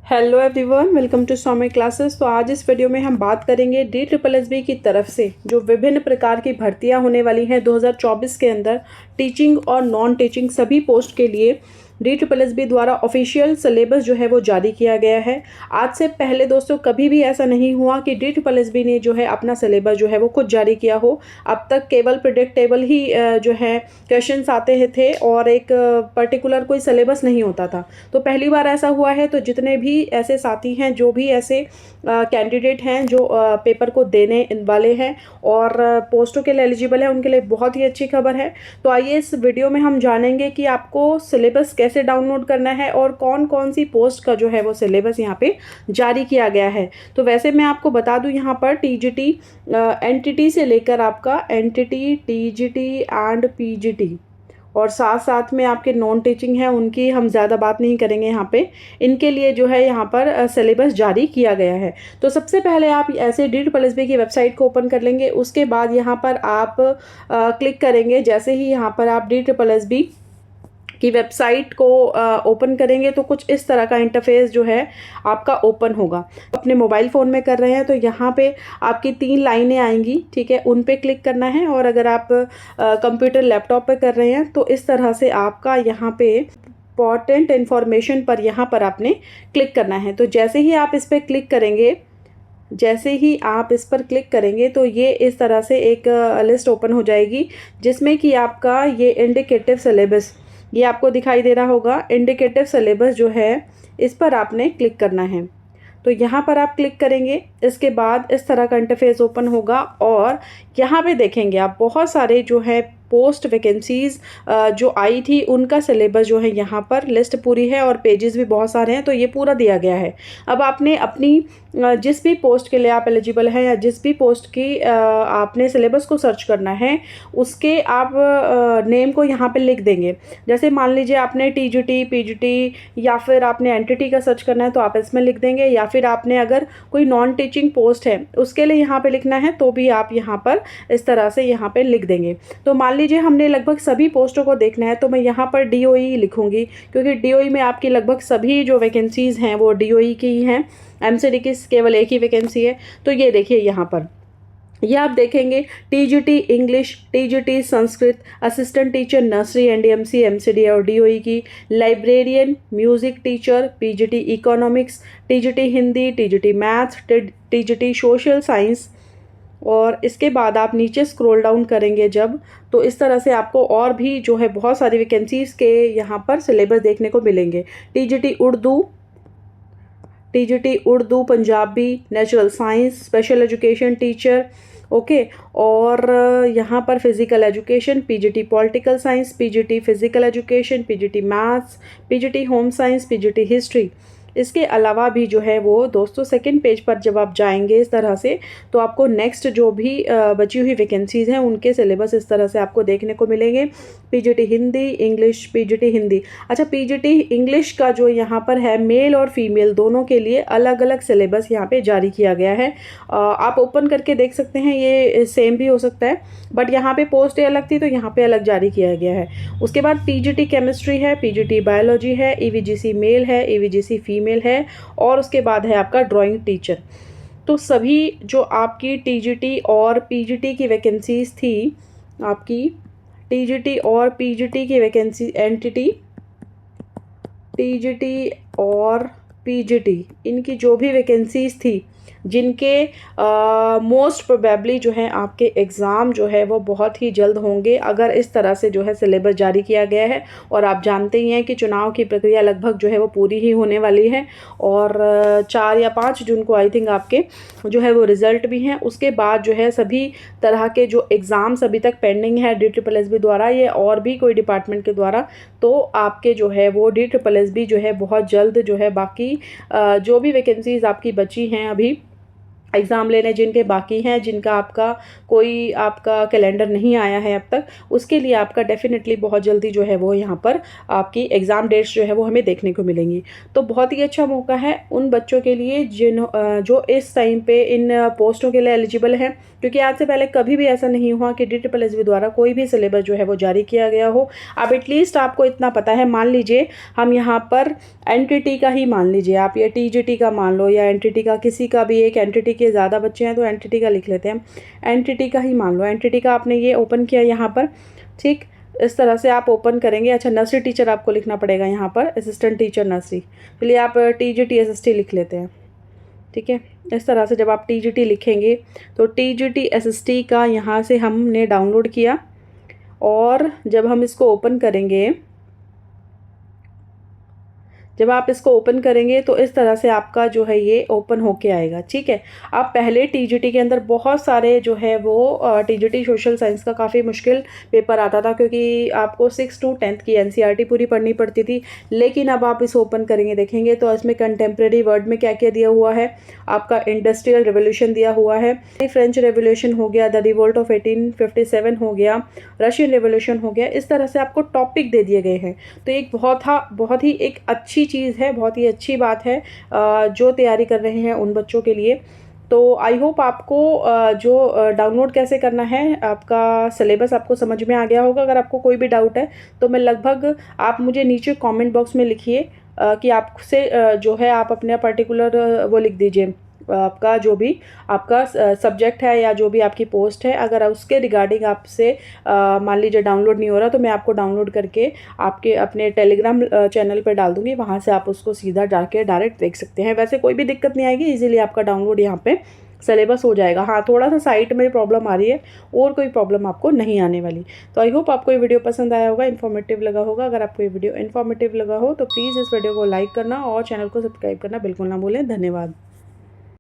Hello everyone, welcome to Saumya classes. तो आज इस वीडियो में हम बात करेंगे DSSB की तरफ से जो विभिन्न प्रकार की भर्तियां होने वाली हैं 2024 के अंदर टीचिंग और नॉन टीचिंग सभी पोस्ट के लिए DSSB द्वारा ऑफिशियल सिलेबस जो है वो जारी किया गया है। आज से पहले दोस्तों कभी भी ऐसा नहीं हुआ कि DSSB ने जो है अपना सिलेबस जो है वो खुद जारी किया हो। अब तक केवल प्रेडिक्टेबल ही जो है क्वेश्चंस आते थे और एक पर्टिकुलर कोई सिलेबस नहीं होता था। तो पहली बार ऐसा हुआ है। तो जितने भी ऐसे साथी हैं, जो भी ऐसे कैंडिडेट हैं जो पेपर को देने वाले हैं और पोस्टों के लिए एलिजिबल है, उनके लिए बहुत ही अच्छी खबर है। तो आइए इस वीडियो में हम जानेंगे कि आपको सिलेबस कैसे डाउनलोड करना है और कौन कौन सी पोस्ट का जो है वो सिलेबस यहाँ पे जारी किया गया है। तो वैसे मैं आपको बता दूं, यहाँ पर TGT एनटीटी से लेकर आपका एनटीटी, TGT एंड PGT और साथ साथ में आपके नॉन टीचिंग है, उनकी हम ज़्यादा बात नहीं करेंगे यहाँ पे। इनके लिए जो है यहाँ पर सिलेबस जारी किया गया है। तो सबसे पहले आप ऐसे DSSB की वेबसाइट को ओपन कर लेंगे। उसके बाद यहाँ पर आप क्लिक करेंगे। जैसे ही यहाँ पर आप DSSB की वेबसाइट को ओपन करेंगे तो कुछ इस तरह का इंटरफेस जो है आपका ओपन होगा। अपने मोबाइल फ़ोन में कर रहे हैं तो यहाँ पे आपकी 3 लाइनें आएंगी, ठीक है, उन पे क्लिक करना है। और अगर आप कंप्यूटर लैपटॉप पे कर रहे हैं तो इस तरह से आपका यहाँ पे इंपॉर्टेंट इन्फॉर्मेशन पर यहाँ पर आपने क्लिक करना है। तो जैसे ही आप इस पर क्लिक करेंगे तो ये इस तरह से एक लिस्ट ओपन हो जाएगी, जिसमें कि आपका ये इंडिकेटिव सिलेबस ये आपको दिखाई दे रहा होगा। इंडिकेटिव सिलेबस जो है इस पर आपने क्लिक करना है। तो यहाँ पर आप क्लिक करेंगे। इसके बाद इस तरह का इंटरफेस ओपन होगा और यहाँ पे देखेंगे आप बहुत सारे जो है पोस्ट वैकेंसीज़ जो आई थी उनका सिलेबस जो है यहाँ पर लिस्ट पूरी है और पेजेस भी बहुत सारे हैं। तो ये पूरा दिया गया है। अब आपने अपनी जिस भी पोस्ट के लिए आप एलिजिबल हैं या जिस भी पोस्ट की आपने सिलेबस को सर्च करना है, उसके आप नेम को यहाँ पे लिख देंगे। जैसे मान लीजिए आपने TGT, PGT या फिर आपने एनटीटी का सर्च करना है तो आप इसमें लिख देंगे, या फिर आपने अगर कोई नॉन टीचिंग पोस्ट है उसके लिए यहाँ पे लिखना है तो भी आप यहाँ पर इस तरह से यहाँ पे लिख देंगे। तो मान लीजिए हमने लगभग सभी पोस्टों को देखना है तो मैं यहाँ पर DOE लिखूँगी, क्योंकि DOE में आपकी लगभग सभी जो वैकेंसीज़ हैं वो DOE की ही हैं। MCD की केवल एक ही वैकेंसी है। तो ये देखिए यहाँ पर ये आप देखेंगे TGT English, TGT Sanskrit, assistant teacher nursery NDMC, MCD और DOE की, librarian, music teacher, PGT economics, TGT Hindi, TGT maths, TGT social science. और इसके बाद आप नीचे स्क्रॉल डाउन करेंगे जब, तो इस तरह से आपको और भी जो है बहुत सारी वैकेंसीज़ के यहाँ पर सिलेबस देखने को मिलेंगे। TGT Urdu, Punjabi, natural science, special education teacher, okay. और यहाँ पर physical education, PGT political science, PGT physical education, PGT maths, PGT home science, PGT history. इसके अलावा भी जो है वो दोस्तों सेकंड पेज पर जब आप जाएंगे इस तरह से, तो आपको नेक्स्ट जो भी बची हुई वैकेंसीज़ हैं उनके सिलेबस इस तरह से आपको देखने को मिलेंगे। PGT Hindi, English, PGT Hindi. अच्छा, PGT इंग्लिश का जो यहाँ पर है मेल और फीमेल दोनों के लिए अलग अलग सिलेबस यहाँ पे जारी किया गया है। आप ओपन करके देख सकते हैं, ये सेम भी हो सकता है बट यहाँ पे पोस्ट अलग थी तो यहाँ पे अलग जारी किया गया है। उसके बाद PGT केमिस्ट्री है, PGT बायोलॉजी है, EVGC मेल है, EVGC फीमेल है और उसके बाद है आपका ड्राइंग टीचर। तो सभी जो आपकी TGT और PGT की वैकेंसीज़ थी, आपकी TGT और PGT की वैकेंसी, एनटीटी, TGT और PGT इनकी जो भी वैकेंसीज़ थी, जिनके मोस्ट प्रोबेबली जो है आपके एग्ज़ाम जो है वो बहुत ही जल्द होंगे अगर इस तरह से जो है सिलेबस जारी किया गया है। और आप जानते ही हैं कि चुनाव की प्रक्रिया लगभग जो है वो पूरी ही होने वाली है और 4 या 5 जून को आई थिंक आपके जो है वो रिज़ल्ट भी हैं। उसके बाद जो है सभी तरह के जो एग्ज़ाम्स अभी तक पेंडिंग है DSSB द्वारा, ये और भी कोई डिपार्टमेंट के द्वारा, तो आपके जो है वो DSSB जो है बहुत जल्द जो है बाकी जो भी वैकेंसीज़ आपकी बची हैं अभी एग्ज़ाम लेने जिनके बाकी हैं, जिनका आपका कैलेंडर नहीं आया है अब तक, उसके लिए आपका डेफ़िनेटली बहुत जल्दी जो है वो यहाँ पर आपकी एग्ज़ाम डेट्स जो है वो हमें देखने को मिलेंगी। तो बहुत ही अच्छा मौका है उन बच्चों के लिए जो इस टाइम पे इन पोस्टों के लिए एलिजिबल हैं, क्योंकि आज से पहले कभी भी ऐसा नहीं हुआ कि DSSB द्वारा कोई भी सिलेबस जो है वो जारी किया गया हो। अब एटलीस्ट आपको इतना पता है, मान लीजिए हम यहाँ पर एनटीटी का ही मान लीजिए, आप ये टीजीटी का मान लो या एनटीटी का, किसी का भी एक, एनटीटी के ज़्यादा बच्चे हैं तो एनटीटी का लिख लेते हैं, एनटीटी का ही मान लो। एनटीटी का आपने ये ओपन किया यहाँ पर, ठीक, इस तरह से आप ओपन करेंगे। अच्छा, नर्सरी टीचर आपको लिखना पड़ेगा यहाँ पर, असिस्टेंट टीचर नर्सरी, चलिए आप टीजीटी एसएसटी लिख लेते हैं, ठीक है। इस तरह से जब आप टीजीटी लिखेंगे तो टीजीटी एसएसटी का यहाँ से हमने डाउनलोड किया, और जब हम इसको ओपन करेंगे, जब आप इसको ओपन करेंगे तो इस तरह से आपका जो है ये ओपन होके आएगा, ठीक है। अब पहले टीजीटी के अंदर बहुत सारे जो है वो टीजीटी सोशल साइंस का काफ़ी मुश्किल पेपर आता था, क्योंकि आपको 6 to 10th की एनसीईआरटी पूरी पढ़नी पड़ती थी। लेकिन अब आप इसे ओपन करेंगे, देखेंगे तो इसमें कंटेम्प्रेरी वर्ड में क्या क्या दिया हुआ है, आपका इंडस्ट्रियल रेवोल्यूशन दिया हुआ है, फ्रेंच रेवोल्यूशन हो गया, द रिवोल्ट ऑफ 1857 हो गया, रशियन रेवोल्यूशन हो गया। इस तरह से आपको टॉपिक दे दिए गए हैं। तो एक बहुत ही एक अच्छी चीज़ है, बहुत ही अच्छी बात है जो तैयारी कर रहे हैं उन बच्चों के लिए। तो आई होप आपको जो डाउनलोड कैसे करना है, आपका सिलेबस आपको समझ में आ गया होगा। अगर आपको कोई भी डाउट है तो मैं लगभग, आप मुझे नीचे कमेंट बॉक्स में लिखिए कि आपसे जो है आप अपने पर्टिकुलर वो लिख दीजिए, आपका जो भी आपका सब्जेक्ट है या जो भी आपकी पोस्ट है, अगर उसके रिगार्डिंग आपसे मान लीजिए डाउनलोड नहीं हो रहा, तो मैं आपको डाउनलोड करके आपके अपने टेलीग्राम चैनल पर डाल दूँगी, वहाँ से आप उसको सीधा जाके डायरेक्ट देख सकते हैं। वैसे कोई भी दिक्कत नहीं आएगी, इजीली आपका डाउनलोड यहाँ पे सिलेबस हो जाएगा। हाँ, थोड़ा सा साइट में प्रॉब्लम आ रही है, और कोई प्रॉब्लम आपको नहीं आने वाली। तो आई होप आपको ये वीडियो पसंद आया होगा, इन्फॉर्मेटिव लगा होगा। अगर आपको ये वीडियो इन्फॉर्मेटिव लगा हो तो प्लीज़ इस वीडियो को लाइक करना और चैनल को सब्सक्राइब करना बिल्कुल ना भूलें। धन्यवाद।